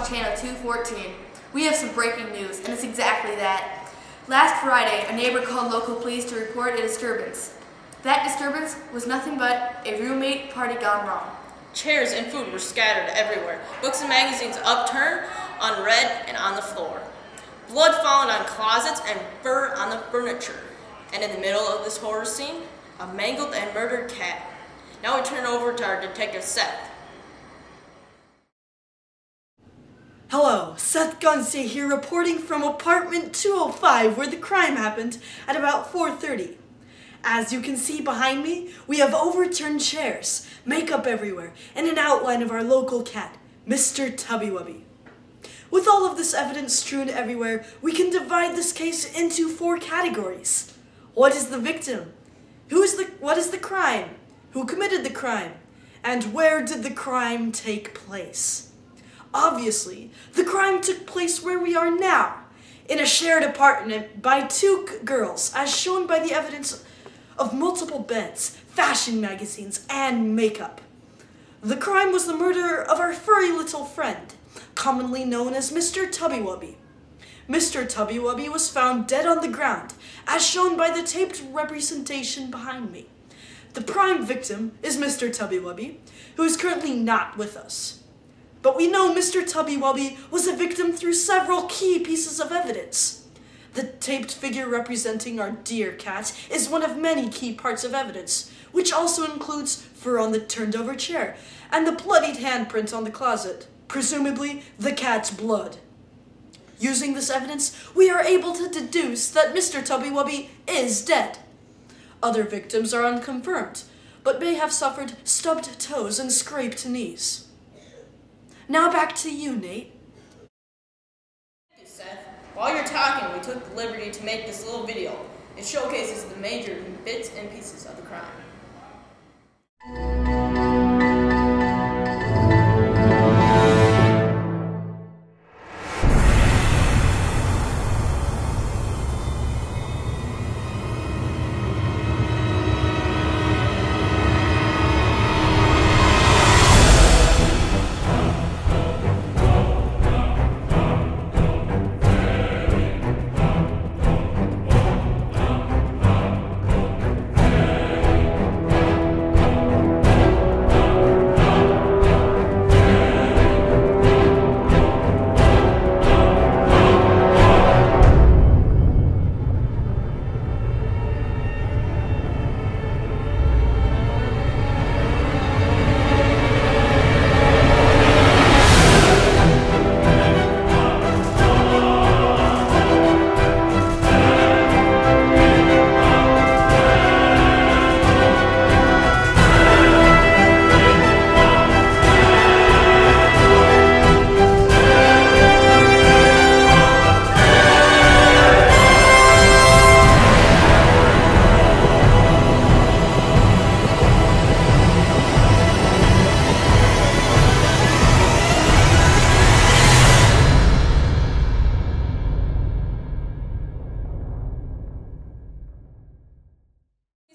watching Channel 214. We have some breaking news, and it's exactly that. Last Friday, a neighbor called local police to report a disturbance. That disturbance was nothing but a roommate party gone wrong. Chairs and food were scattered everywhere, books and magazines upturned, unread, and on the floor. Blood found on closets and fur on the furniture. And in the middle of this horror scene, a mangled and murdered cat. Now we turn over to our detective Seth. Hello, Seth Gunstay here reporting from apartment 205 where the crime happened at about 4:30. As you can see behind me, we have overturned chairs, makeup everywhere, and an outline of our local cat, Mr. Tubby-Wubby. With all of this evidence strewn everywhere, we can divide this case into 4 categories. What is the victim? What is the crime? Who committed the crime? And where did the crime take place? Obviously, the crime took place where we are now, in a shared apartment by 2 girls, as shown by the evidence of multiple beds, fashion magazines, and makeup. The crime was the murder of our furry little friend, commonly known as Mr. Tubby-Wubby. Mr. Tubby-Wubby was found dead on the ground, as shown by the taped representation behind me. The prime victim is Mr. Tubby-Wubby, who is currently not with us. But we know Mr. Tubby-Wubby was a victim through several key pieces of evidence. The taped figure representing our dear cat is one of many key parts of evidence, which also includes fur on the turned-over chair and the bloodied handprint on the closet, presumably the cat's blood. Using this evidence, we are able to deduce that Mr. Tubby-Wubby is dead. Other victims are unconfirmed, but may have suffered stubbed toes and scraped knees. Now back to you, Nate. Thank you, Seth. While you're talking, we took the liberty to make this little video. It showcases the major bits and pieces of the crime.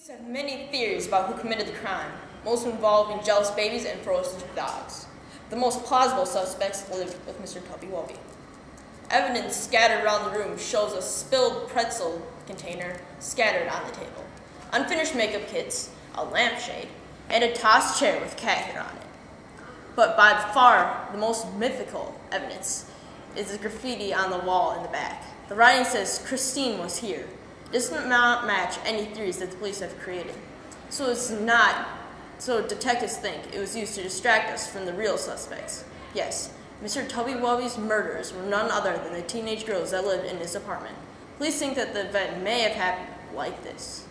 Police have many theories about who committed the crime, most involving jealous babies and ferocious dogs. The most plausible suspects lived with Mr. Tubby-Wubby. Evidence scattered around the room shows a spilled pretzel container scattered on the table, unfinished makeup kits, a lampshade, and a tossed chair with cat hair on it. But by far the most mythical evidence is the graffiti on the wall in the back. The writing says, "Christine was here." This does not match any theories that the police have created. So detectives think it was used to distract us from the real suspects. Yes, Mr. Tubby-Wubby's murderers were none other than the teenage girls that lived in this apartment. Police think that the event may have happened like this.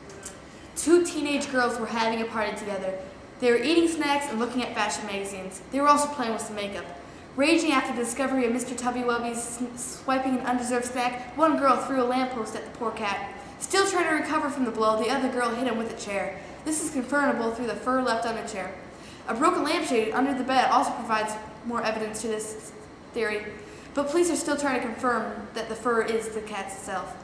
2 teenage girls were having a party together. They were eating snacks and looking at fashion magazines. They were also playing with some makeup. Raging after the discovery of Mr. Tubby-Wubby's swiping an undeserved snack, one girl threw a lamppost at the poor cat. Still trying to recover from the blow, the other girl hit him with a chair. This is confirmable through the fur left on the chair. A broken lampshade under the bed also provides more evidence to this theory, but police are still trying to confirm that the fur is the cat's itself.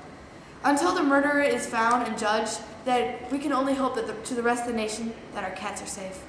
Until the murderer is found and judged, that we can only hope that to the rest of the nation that our cats are safe.